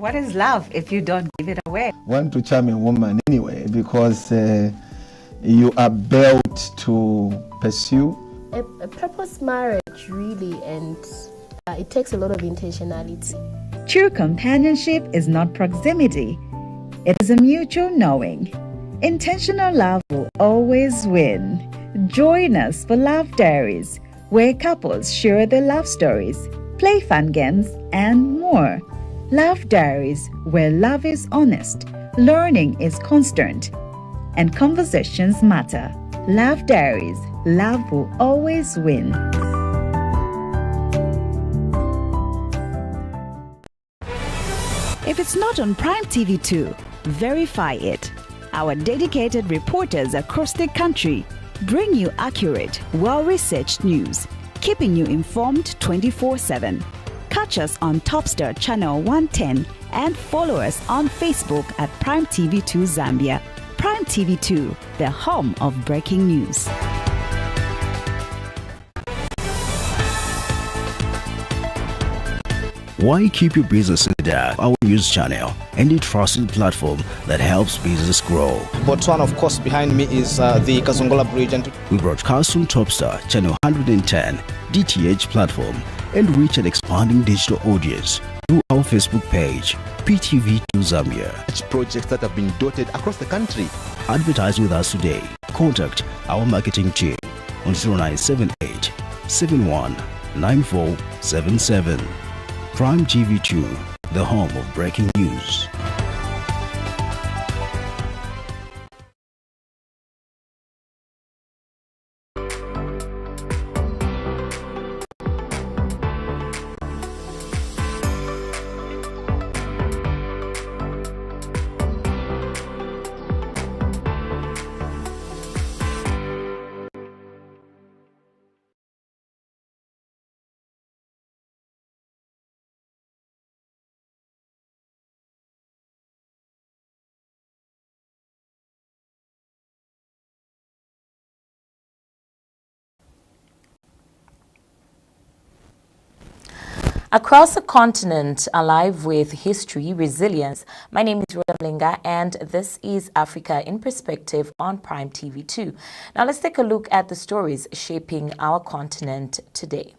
What is love if you don't give it away? Want to charm a woman anyway because you are built to pursue. A purpose marriage, really, and it takes a lot of intentionality. True companionship is not proximity. It is a mutual knowing. Intentional love will always win. Join us for Love Diaries, where couples share their love stories, play fun games, and more. Love Diaries, where love is honest, learning is constant, and conversations matter. Love Diaries, love will always win. If it's not on Prime TV 2, verify it. Our dedicated reporters across the country bring you accurate, well-researched news, keeping you informed 24/7. Catch us on Topstar Channel 110 and follow us on Facebook at Prime TV 2 Zambia. Prime TV 2, the home of breaking news. Why keep your business in the dark? Our news channel and the trusted platform that helps business grow. Botswana, of course, behind me is the Kazongola Bridge. And we broadcast on Topstar Channel 110, DTH platform, and reach an expanding digital audience through our Facebook page, PTV2 Zambia. Projects that have been dotted across the country. Advertise with us today. Contact our marketing team on 0978 71 9477. Prime TV2, the home of breaking news. Across a continent alive with history, resilience, my name is Rhoda Mlinga and this is Africa in Perspective on Prime TV 2. Now let's take a look at the stories shaping our continent today.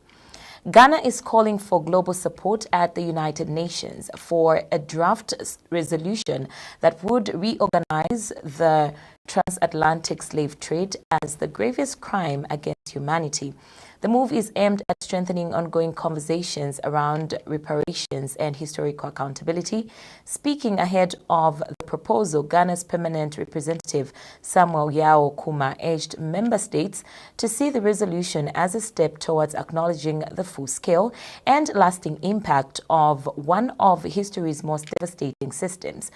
Ghana is calling for global support at the United Nations for a draft resolution that would reorganize the transatlantic slave trade as the gravest crime against humanity. The move is aimed at strengthening ongoing conversations around reparations and historical accountability. Speaking ahead of the proposal, Ghana's permanent representative Samuel Yao Kuma urged member states to see the resolution as a step towards acknowledging the full-scale and lasting impact of one of history's most devastating systems.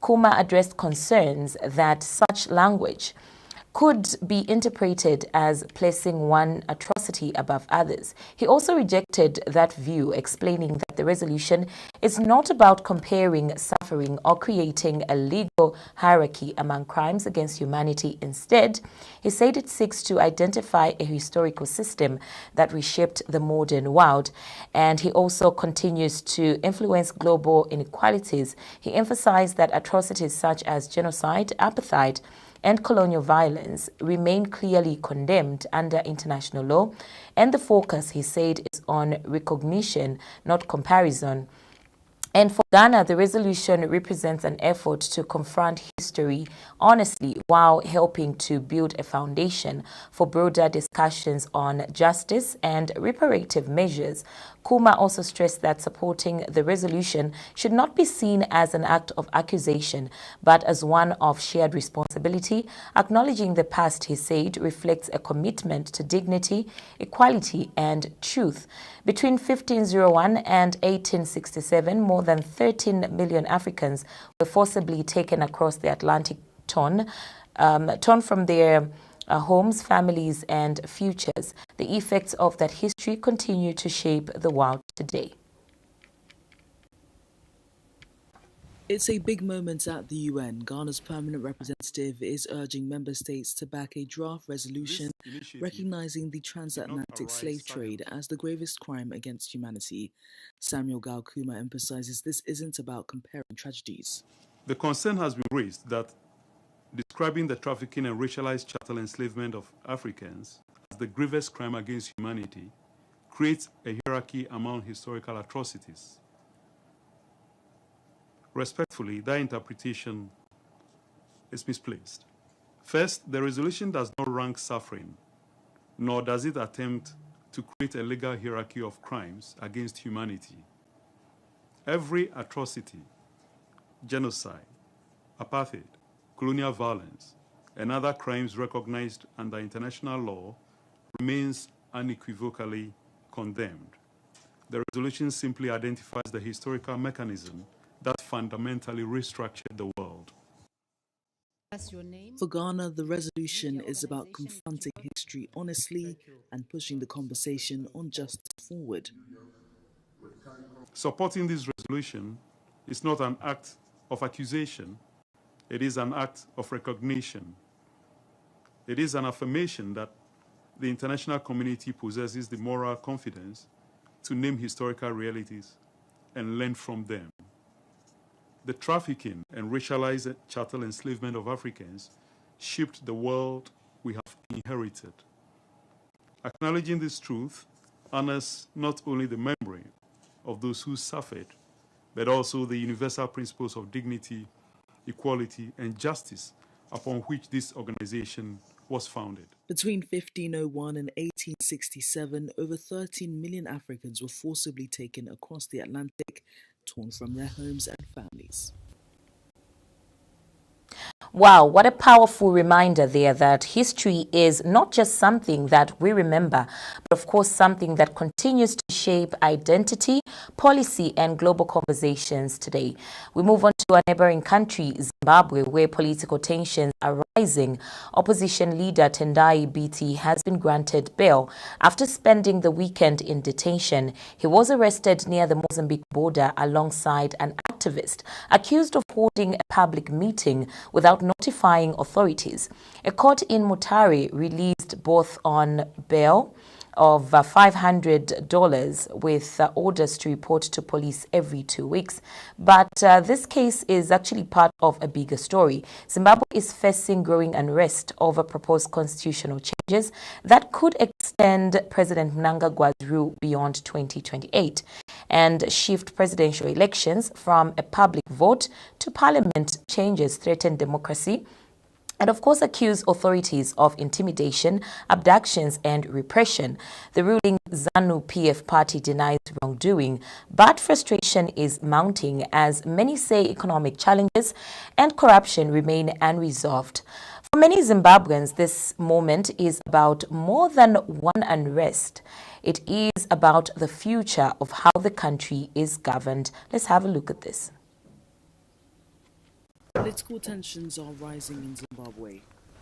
Kuma addressed concerns that such language could be interpreted as placing one atrocity above others. He also rejected that view, explaining that the resolution is not about comparing suffering or creating a legal hierarchy among crimes against humanity. Instead, he said it seeks to identify a historical system that reshaped the modern world. And he also continues to influence global inequalities. He emphasized that atrocities such as genocide, apartheid, and colonial violence remain clearly condemned under international law, and the focus, he said, is on recognition, not comparison. And for Ghana, the resolution represents an effort to confront history honestly while helping to build a foundation for broader discussions on justice and reparative measures. Kuma also stressed that supporting the resolution should not be seen as an act of accusation, but as one of shared responsibility. Acknowledging the past, he said, reflects a commitment to dignity, equality, and truth. Between 1501 and 1867, more than 13 million Africans were forcibly taken across the Atlantic, torn from their homes, families, and futures. The effects of that history continue to shape the world today. It's a big moment at the UN. Ghana's permanent representative is urging member states to back a draft resolution recognizing the transatlantic slave trade as the gravest crime against humanity. Samuel Gaukuma emphasizes this isn't about comparing tragedies. The concern has been raised that describing the trafficking and racialized chattel enslavement of Africans as the gravest crime against humanity creates a hierarchy among historical atrocities. Respectfully, that interpretation is misplaced. First, the resolution does not rank suffering, nor does it attempt to create a legal hierarchy of crimes against humanity. Every atrocity, genocide, apartheid, colonial violence, and other crimes recognized under international law remains unequivocally condemned. The resolution simply identifies the historical mechanism that fundamentally restructured the world. For Ghana, the resolution is about confronting history honestly and pushing the conversation on justice forward. Supporting this resolution is not an act of accusation, it is an act of recognition. It is an affirmation that the international community possesses the moral confidence to name historical realities and learn from them. The trafficking and racialized chattel enslavement of Africans shaped the world we have inherited. Acknowledging this truth honors not only the memory of those who suffered, but also the universal principles of dignity, equality, and justice upon which this organization was founded. Between 1501 and 1867, over 13 million Africans were forcibly taken across the Atlantic, torn from their homes and families. Wow, what a powerful reminder there that history is not just something that we remember, but of course something that continues to shape identity, policy, and global conversations today. We move on to our neighboring country, Zimbabwe, where political tensions are rising. Opposition leader Tendai Biti has been granted bail after spending the weekend in detention. He was arrested near the Mozambique border alongside an activist accused of holding a public meeting without notifying authorities. A court in Mutare released both on bail of $500 with orders to report to police every 2 weeks. But this case is actually part of a bigger story. Zimbabwe is facing growing unrest over proposed constitutional changes that could extend President Mnangagwa's rule beyond 2028 and shift presidential elections from a public vote to parliament. Changes threaten democracy and of course accuse authorities of intimidation, abductions and repression. The ruling ZANU-PF party denies wrongdoing, but frustration is mounting as many say economic challenges and corruption remain unresolved. For many Zimbabweans, this moment is about more than one unrest. It is about the future of how the country is governed. Let's have a look at this. Political tensions are rising in Zimbabwe.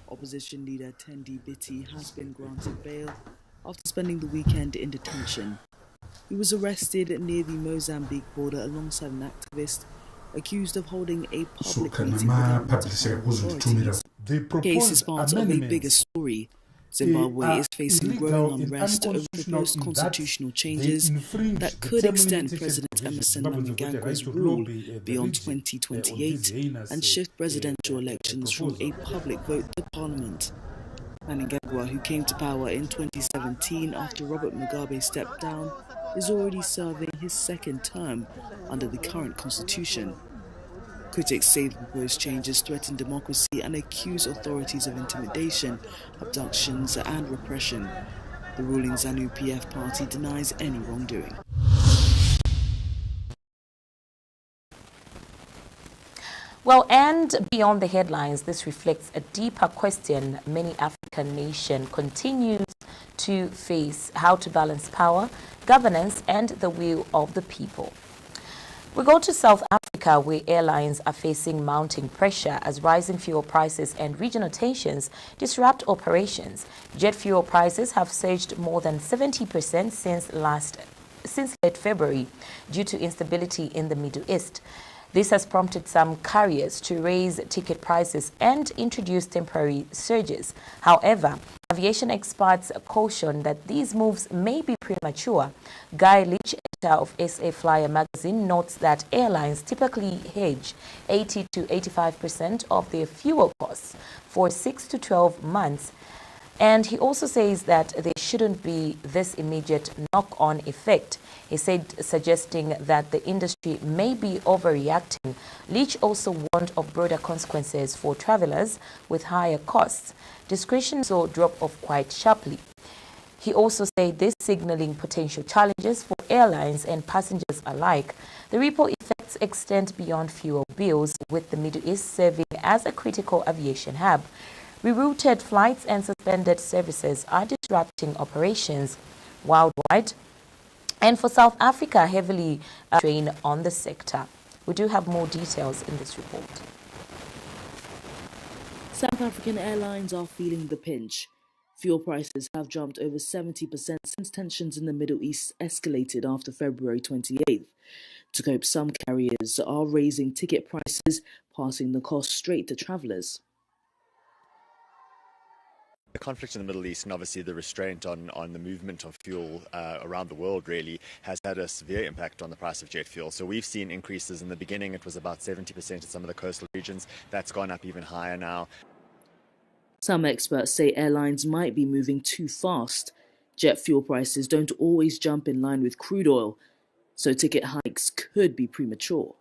Opposition leader Tendai Biti has been granted bail after spending the weekend in detention. He was arrested near the Mozambique border alongside an activist accused of holding a public meeting without notifying authorities. The case is part of a bigger story. Zimbabwe is facing growing unrest over proposed constitutional changes that could extend President Emerson Mnangagwa's rule beyond 2028 and shift presidential elections from a public vote to parliament. Mnangagwa, who came to power in 2017 after Robert Mugabe stepped down, is already serving his second term under the current constitution. Critics say the proposed changes threaten democracy and accuse authorities of intimidation, abductions and repression. The ruling ZANU-PF party denies any wrongdoing. Well, and beyond the headlines, this reflects a deeper question many African nations continue to face: how to balance power, governance and the will of the people. We go to South Africa, where airlines are facing mounting pressure as rising fuel prices and regional tensions disrupt operations. Jet fuel prices have surged more than 70% since late February due to instability in the Middle East. This has prompted some carriers to raise ticket prices and introduce temporary surges. However, aviation experts caution that these moves may be premature. Guy Leach, editor of SA Flyer magazine, notes that airlines typically hedge 80 to 85% of their fuel costs for 6 to 12 months. And he also says that there shouldn't be this immediate knock-on effect. He said, suggesting that the industry may be overreacting. Leach also warned of broader consequences for travelers with higher costs. Discretion saw drop off quite sharply. He also said this signaling potential challenges for airlines and passengers alike. The ripple effects extend beyond fuel bills, with the Middle East serving as a critical aviation hub. Rerouted flights and suspended services are disrupting operations worldwide, and for South Africa, heavily strain on the sector. We do have more details in this report. South African airlines are feeling the pinch. Fuel prices have jumped over 70% since tensions in the Middle East escalated after February 28th. To cope, some carriers are raising ticket prices, passing the cost straight to travellers. The conflict in the Middle East and obviously the restraint on the movement of fuel around the world really has had a severe impact on the price of jet fuel. So we've seen increases. In the beginning it was about 70% in some of the coastal regions. That's gone up even higher now. Some experts say airlines might be moving too fast. Jet fuel prices don't always jump in line with crude oil, so ticket hikes could be premature.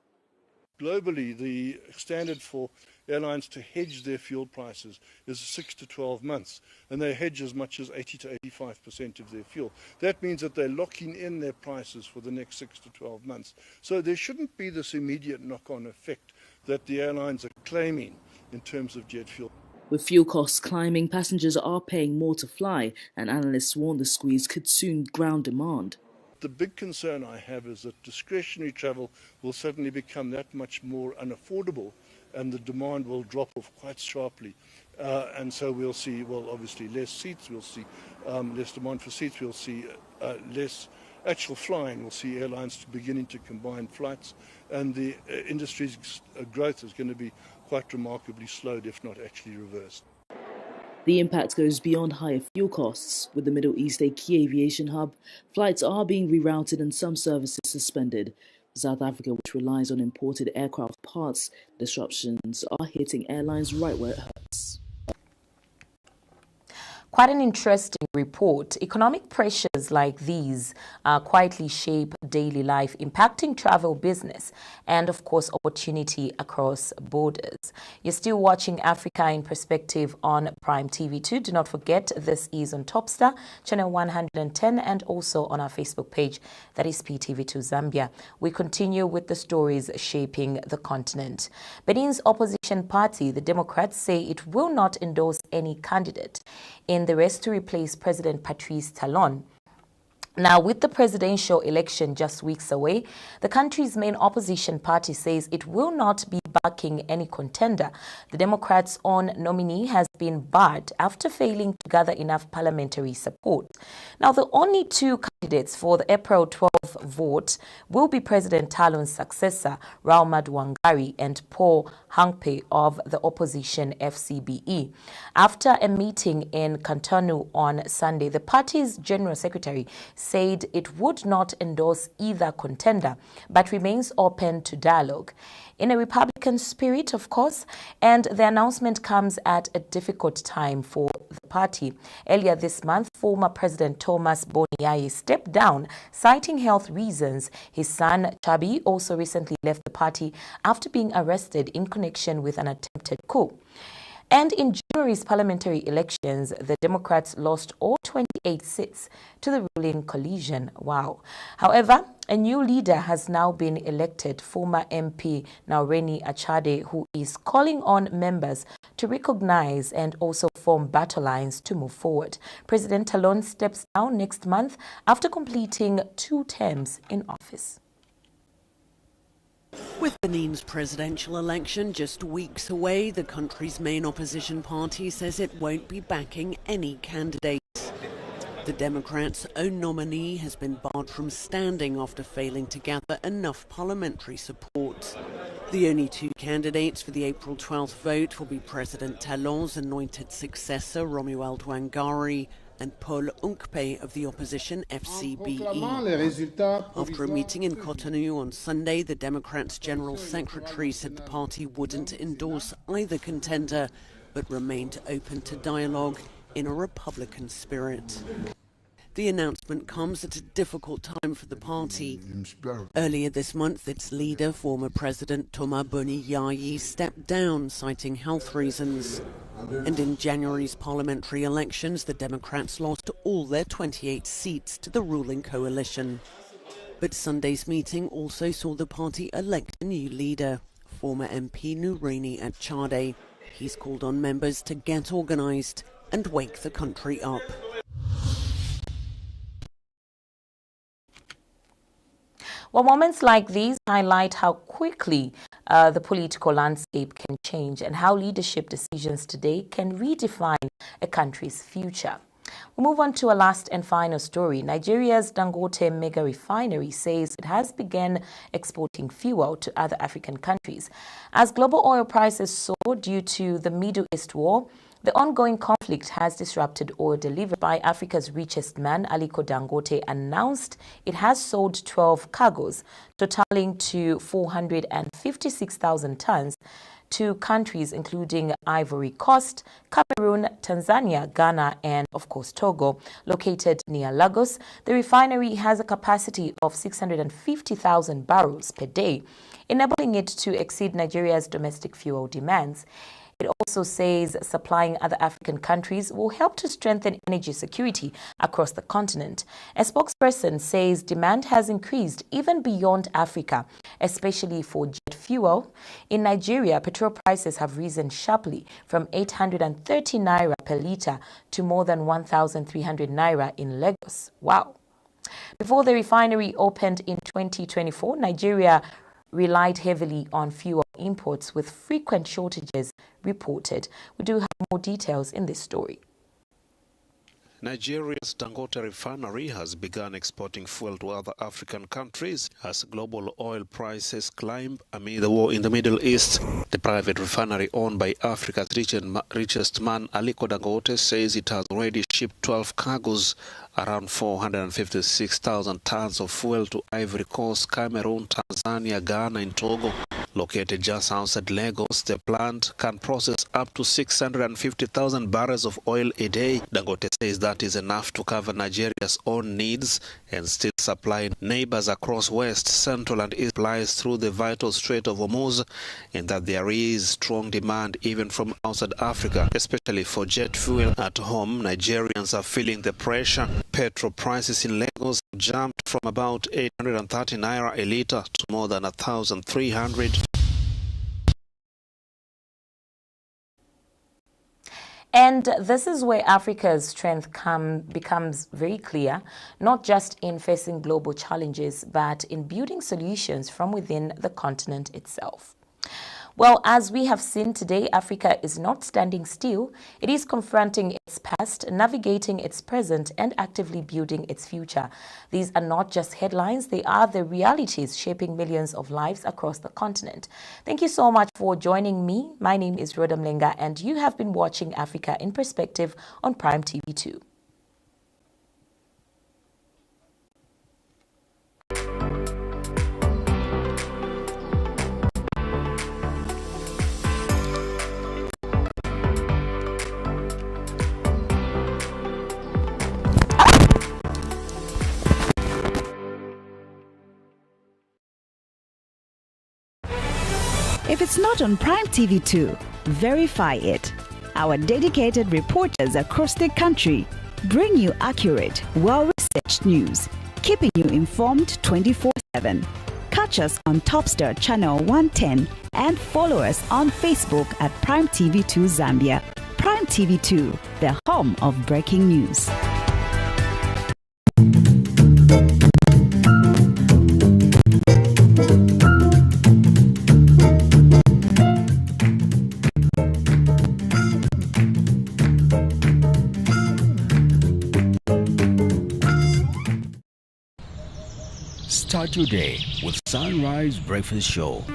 Globally, the standard for airlines to hedge their fuel prices is 6 to 12 months, and they hedge as much as 80 to 85% of their fuel. That means that they're locking in their prices for the next 6 to 12 months. So there shouldn't be this immediate knock-on effect that the airlines are claiming in terms of jet fuel. With fuel costs climbing, passengers are paying more to fly, and analysts warn the squeeze could soon ground demand. The big concern I have is that discretionary travel will suddenly become that much more unaffordable, and the demand will drop off quite sharply. And so we'll see, well, obviously less seats, we'll see less demand for seats, we'll see less actual flying, we'll see airlines beginning to combine flights, and the industry's growth is going to be quite remarkably slowed, if not actually reversed. The impact goes beyond higher fuel costs. With the Middle East a key aviation hub, flights are being rerouted and some services suspended. South Africa, which relies on imported aircraft parts, disruptions are hitting airlines right where it hurts. Quite an interesting report. Economic pressures like these quietly shape daily life, impacting travel business and, of course, opportunity across borders. You're still watching Africa in Perspective on Prime TV2. Do not forget, this is on Topstar, channel 110, and also on our Facebook page, that is PTV2 Zambia. We continue with the stories shaping the continent. Benin's opposition party, the Democrats, say it will not endorse any candidate in the race to replace President Patrice Talon. Now, with the presidential election just weeks away, the country's main opposition party says it will not be backing any contender. The Democrats' own nominee has been barred after failing to gather enough parliamentary support. Now, the only two candidates for the April 12th vote will be President Talon's successor, Raumad Wangari, and Paul Hangpe of the opposition FCBE. After a meeting in Cotonou on Sunday, the party's general secretary said it would not endorse either contender, but remains open to dialogue. In a Republican spirit, of course, and the announcement comes at a difficult time for the party. Earlier this month, former President Thomas Boniai stepped down, citing health reasons. His son, Chabi, also recently left the party after being arrested in connection with an attempted coup. And in January's parliamentary elections, the Democrats lost all 28 seats to the ruling coalition. Wow. However, a new leader has now been elected, former MP Naureni Achade, who is calling on members to recognize and also form battle lines to move forward. President Talon steps down next month after completing 2 terms in office. With Benin's presidential election just weeks away, the country's main opposition party says it won't be backing any candidate. The Democrats' own nominee has been barred from standing after failing to gather enough parliamentary support. The only two candidates for the April 12th vote will be President Talon's anointed successor, Romuald Wangari, and Paul Unkpe of the opposition FCBE. After a meeting in Cotonou on Sunday, the Democrats' General Secretary said the party wouldn't endorse either contender, but remained open to dialogue in a Republican spirit. The announcement comes at a difficult time for the party. Earlier this month, its leader, former President Thomas Boni Yayi, stepped down, citing health reasons. And in January's parliamentary elections, the Democrats lost all their 28 seats to the ruling coalition. But Sunday's meeting also saw the party elect a new leader, former MP Nurini Achade. He's called on members to get organised and wake the country up. Well, moments like these highlight how quickly the political landscape can change and how leadership decisions today can redefine a country's future. We move on to a last and final story. Nigeria's Dangote mega refinery says it has begun exporting fuel to other African countries. As global oil prices soar due to the Middle East war, the ongoing conflict has disrupted oil delivery. By Africa's richest man, Aliko Dangote, announced it has sold 12 cargoes, totaling to 456,000 tons, to countries including Ivory Coast, Cameroon, Tanzania, Ghana, and of course Togo. Located near Lagos, the refinery has a capacity of 650,000 barrels per day, enabling it to exceed Nigeria's domestic fuel demands. It also says supplying other African countries will help to strengthen energy security across the continent. A spokesperson says demand has increased even beyond Africa, especially for jet fuel. In Nigeria, petrol prices have risen sharply from 830 naira per litre to more than 1,300 naira in Lagos. Wow. Before the refinery opened in 2024, Nigeria relied heavily on fuel imports, with frequent shortages reported. We do have more details in this story. Nigeria's Dangote refinery has begun exporting fuel to other African countries as global oil prices climb amid the war in the Middle East. The private refinery owned by Africa's richest man, Aliko Dangote, says it has already shipped 12 cargoes, around 456,000 tons of fuel to Ivory Coast, Cameroon, Tanzania, Ghana, and Togo. Located just outside Lagos, the plant can process up to 650,000 barrels of oil a day. Dangote says that is enough to cover Nigeria's own needs and still supply neighbors across West, Central, and East supplies through the vital Strait of Hormuz, and that there is strong demand even from outside Africa, especially for jet fuel. At home, Nigerians are feeling the pressure. Petrol prices in Lagos jumped from about 830 naira a litre to more than 1,300. And this is where Africa's strength becomes very clear, not just in facing global challenges, but in building solutions from within the continent itself. Well, as we have seen today, Africa is not standing still. It is confronting its past, navigating its present, and actively building its future. These are not just headlines, they are the realities shaping millions of lives across the continent. Thank you so much for joining me. My name is Rhoda Mlenga, and you have been watching Africa in Perspective on Prime TV2. If it's not on Prime TV2, verify it. Our dedicated reporters across the country bring you accurate, well-researched news, keeping you informed 24/7. Catch us on Topstar Channel 110 and follow us on Facebook at Prime TV2 Zambia. Prime TV2, the home of breaking news. Start your day with Sunrise Breakfast Show.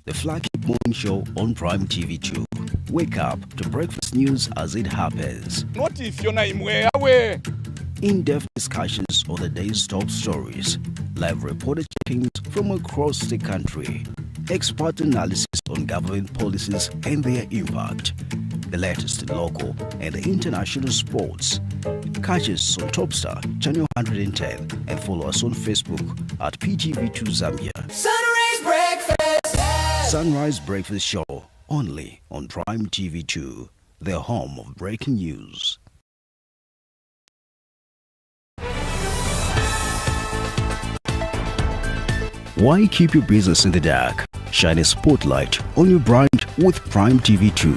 The flagship morning show on Prime TV 2. Wake up to breakfast news as it happens. Not if you're not away. In-depth discussions on the day's top stories. Live reporter check-ins from across the country. Expert analysis on government policies and their impact. The latest in local and international sports. Catch us on Topstar Channel 110 and follow us on Facebook at PTV2 Zambia. Sunrise Breakfast. Sunrise Breakfast Show only on Prime TV 2, the home of breaking news. Why keep your business in the dark? Shine a spotlight on your brand with Prime TV 2.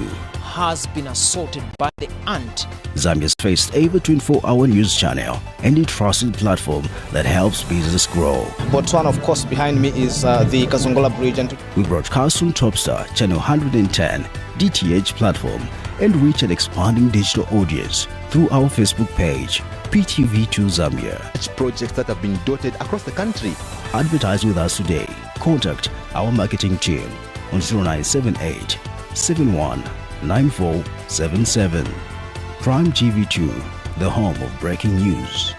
Has been assaulted by the ant. Zambia's first ever 24-hour news channel and a trusted platform that helps business grow. Botswana, of course, behind me is the Kazongola Bridge. And we broadcast on Topstar Channel 110, DTH platform, and reach an expanding digital audience through our Facebook page, PTV2 Zambia. Projects that have been dotted across the country. Advertise with us today. Contact our marketing team on 0978 71 9477. Prime TV 2, the home of breaking news.